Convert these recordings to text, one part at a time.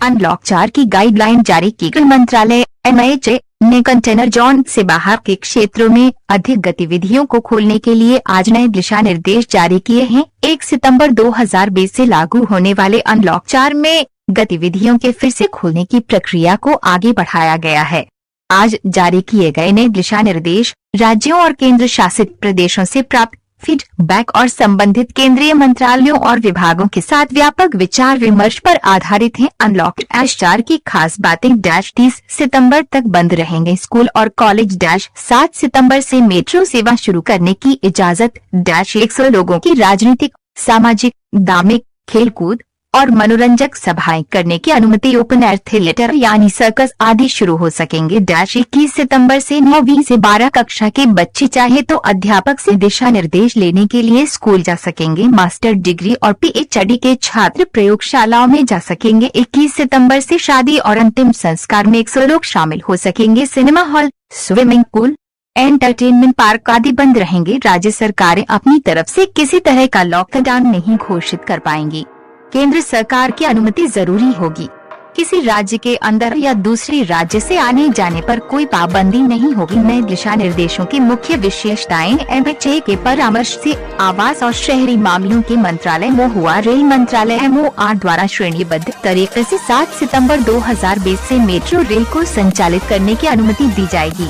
Unlock 4 की guideline जारी की। गृह मंत्रालय MHA ने कंटेनर जोन से बाहर के क्षेत्रों में अधिक गतिविधियों को खोलने के लिए आज नए दिशा निर्देश जारी किए हैं। 1 सितंबर 2020 से लागू होने वाले अनलॉक 4 में गतिविधियों के फिर से खोलने की प्रक्रिया को आगे बढ़ाया गया है। आज जारी किए गए नए दिशा निर्देश राज्यों और केंद्र शासित प्रदेशों से प्राप्त फीडबैक और संबंधित केंद्रीय मंत्रालयों और विभागों के साथ व्यापक विचार विमर्श पर आधारित हैं। अनलॉक 4 की खास बातें 30 सितंबर तक बंद रहेंगे स्कूल और कॉलेज। 7 सितंबर से मेट्रो सेवा शुरू करने की इजाजत। 100 लोगों की राजनीतिक, सामाजिक, धार्मिक, खेलकूद और मनोरंजक सभाएं करने की अनुमति। ओपन एयर थिएटर यानी सर्कस आदि शुरू हो सकेंगे। 21 सितंबर से 9वीं से 12 कक्षा के बच्चे चाहे तो अध्यापक से दिशा निर्देश लेने के लिए स्कूल जा सकेंगे। मास्टर डिग्री और PhD के छात्र प्रयोगशालाओं में जा सकेंगे। 21 सितंबर से शादी और अंतिम संस्कार में 100 लोग शामिल हो सकेंगे। Cinema hall, swimming pool, entertainment park आदि बंद रहेंगे। राज्य सरकारें अपनी तरफ से किसी तरह का लॉकडाउन नहीं घोषित कर पाएंगी। केंद्र सरकार की अनुमति जरूरी होगी। किसी राज्य के अंदर या दूसरे राज्य से आने जाने पर कोई पाबंदी नहीं होगी। नए दिशा निर्देशों की मुख्य विशेषताएं। MHA के परामर्श से आवास और शहरी मामलों के मंत्रालय हुआ रेल मंत्रालय MOR द्वारा श्रेणीबद्ध तरीके से 7 सितंबर 2020 से मेट्रो रेल को संचालित करने की अनुमति दी जाएगी।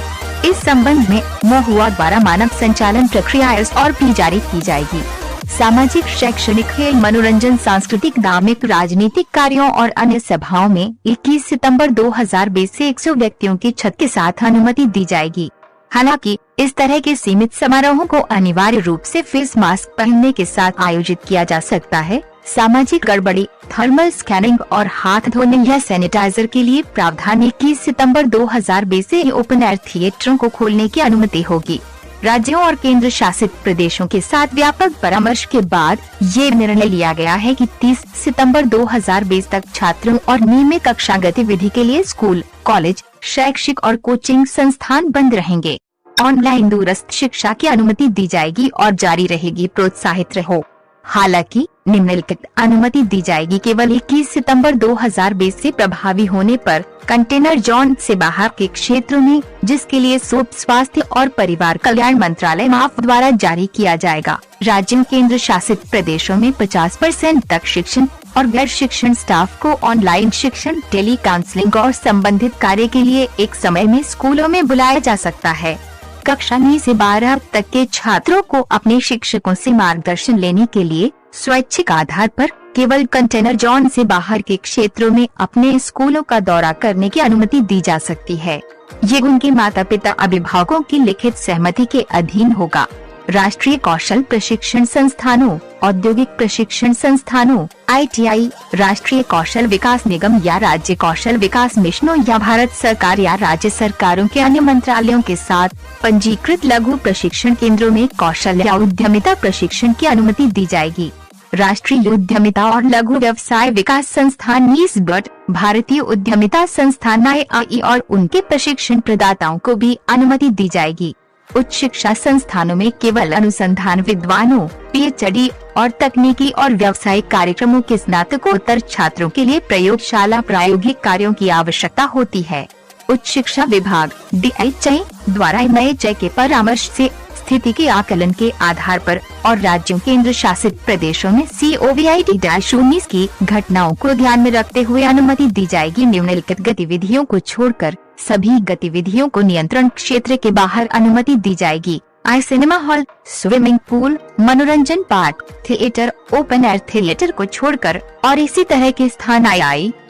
इस संबंध में MOHUA द्वारा मानक संचालन प्रक्रिया SOP जारी की जाएगी। सामाजिक, शैक्षणिक, खेल, मनोरंजन, सांस्कृतिक, धार्मिक, राजनीतिक कार्यों और अन्य सभाओं में 21 सितंबर 2020 से 100 व्यक्तियों की छत के साथ अनुमति दी जाएगी। हालांकि इस तरह के सीमित समारोहों को अनिवार्य रूप से फेस मास्क पहनने के साथ आयोजित किया जा सकता है। सामाजिक गड़बड़ी, थर्मल स्कैनिंग और हाथ धोने या सैनिटाइजर के लिए प्रावधान। 21 सितंबर 2020 से ओपन एयर थिएटरों को खोलने की अनुमति होगी। राज्यों और केंद्र शासित प्रदेशों के साथ व्यापक परामर्श के बाद ये निर्णय लिया गया है कि 30 सितंबर 2020 तक छात्रों और नियमित कक्षा गतिविधि के लिए स्कूल, कॉलेज, शैक्षिक और कोचिंग संस्थान बंद रहेंगे। ऑनलाइन दूरस्थ शिक्षा की अनुमति दी जाएगी और जारी रहेगी। प्रोत्साहित रहो। हालांकि निम्नलिखित अनुमति दी जाएगी केवल 21 सितंबर 2020 से प्रभावी होने पर कंटेनर जोन से बाहर के क्षेत्रों में, जिसके लिए स्वास्थ्य और परिवार कल्याण मंत्रालय द्वारा जारी किया जाएगा। राज्यों, केंद्र शासित प्रदेशों में 50% तक शिक्षण और गैर शिक्षण स्टाफ को ऑनलाइन शिक्षण, टेली काउंसलिंग और संबंधित कार्य के लिए एक समय में स्कूलों में बुलाया जा सकता है। कक्षा 9 से 12 तक के छात्रों को अपने शिक्षकों से मार्गदर्शन लेने के लिए स्वैच्छिक आधार पर केवल कंटेनर जोन से बाहर के क्षेत्रों में अपने स्कूलों का दौरा करने की अनुमति दी जा सकती है। ये उनके माता पिता, अभिभावकों की लिखित सहमति के अधीन होगा। राष्ट्रीय कौशल प्रशिक्षण संस्थानों, औद्योगिक प्रशिक्षण संस्थानों, ITI, राष्ट्रीय कौशल विकास निगम या राज्य कौशल विकास मिशनों या भारत सरकार या राज्य सरकारों के अन्य मंत्रालयों के साथ पंजीकृत लघु प्रशिक्षण केंद्रों में कौशल या उद्यमिता प्रशिक्षण की अनुमति दी जाएगी। राष्ट्रीय उद्यमिता और लघु व्यवसाय विकास संस्थान NISBT, भारतीय उद्यमिता संस्थान IIE और उनके प्रशिक्षण प्रदाताओं को भी अनुमति दी जाएगी। उच्च शिक्षा संस्थानों में केवल अनुसंधान विद्वानों, PhD और तकनीकी और व्यावसायिक कार्यक्रमों के स्नातकोत्तर छात्रों के लिए प्रयोगशाला प्रायोगिक कार्यों की आवश्यकता होती है। उच्च शिक्षा विभाग DHI द्वारा MHA के परामर्श से स्थिति के आकलन के आधार पर और राज्यों, केंद्र शासित प्रदेशों में COVID-19 की घटनाओं को ध्यान में रखते हुए अनुमति दी जाएगी। निम्नलिखित गतिविधियों को छोड़कर सभी गतिविधियों को नियंत्रण क्षेत्र के बाहर अनुमति दी जाएगी। सिनेमा हॉल, स्विमिंग पूल, मनोरंजन park, theatre, open air theatre को छोड़कर और इसी तरह के स्थान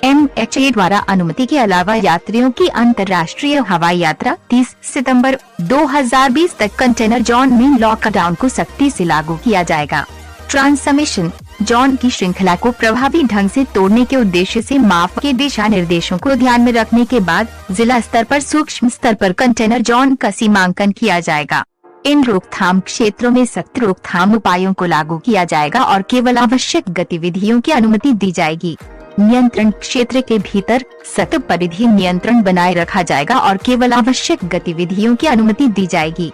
MHA द्वारा अनुमति के अलावा यात्रियों की अंतर्राष्ट्रीय हवाई यात्रा। 30 सितंबर 2020 तक कंटेनर जोन में लॉकडाउन को सख्ती से लागू किया जाएगा। ट्रांसमिशन जोन की श्रृंखला को प्रभावी ढंग से तोड़ने के उद्देश्य से माफ के दिशा निर्देशों को ध्यान में रखने के बाद जिला स्तर पर सूक्ष्म स्तर पर कंटेनर जोन का सीमांकन किया जाएगा। इन रोकथाम क्षेत्रों में सख्त रोकथाम उपायों को लागू किया जाएगा और केवल आवश्यक गतिविधियों की अनुमति दी जाएगी। नियंत्रण क्षेत्र के भीतर सख्त परिधि नियंत्रण बनाए रखा जाएगा और केवल आवश्यक गतिविधियों की अनुमति दी जाएगी।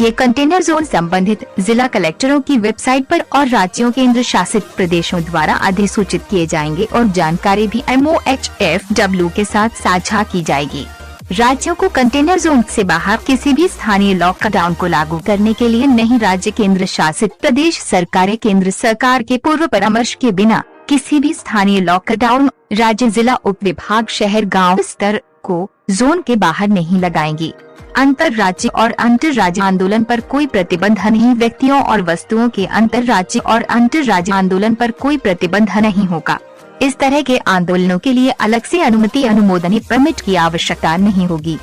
ये कंटेनर जोन संबंधित जिला कलेक्टरों की वेबसाइट पर और राज्यों केंद्र शासित प्रदेशों द्वारा अधिसूचित किए जाएंगे और जानकारी भी MOHFW के साथ साझा की जाएगी। राज्यों को कंटेनर जोन से बाहर किसी भी स्थानीय लॉकडाउन को लागू करने के लिए नहीं, राज्य केंद्र शासित प्रदेश सरकारें केंद्र सरकार के पूर्व परामर्श के बिना किसी भी स्थानीय लॉकडाउन राज्य, जिला, उप विभाग, शहर, गांव स्तर को जोन के बाहर नहीं लगाएंगी। अंतर राज्य और अंतर राज्य आंदोलन पर कोई प्रतिबंध नहीं। व्यक्तियों और वस्तुओं के अंतर राज्य और अंतर राज्य आंदोलन पर कोई प्रतिबंध नहीं होगा। इस तरह के आंदोलनों के लिए अलग से अनुमति, अनुमोदन, परमिट की आवश्यकता नहीं होगी।